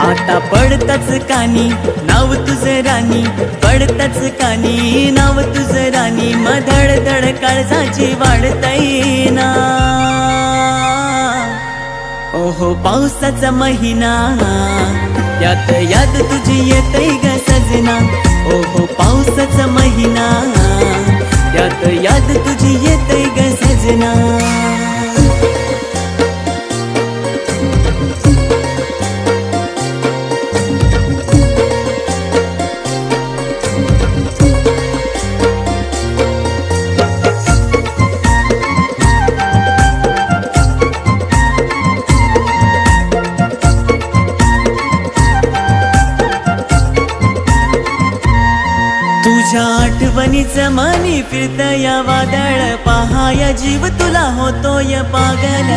आता पडताच कानी नाव तुझं राणी, पडताच कानी नाव तुझं राणी, मधडधड काळजाची वाढतय ना। ओहो पावसाचा महिना, त्यात याद तुझी येतय ग सजना। ओहो पावसाचा महिना, त्यात याद तुझी येतय ग सजना। तुझ्या आठवणीचं मनी फिरतया वादळ, पहाया जीव तुला होतोय पागल।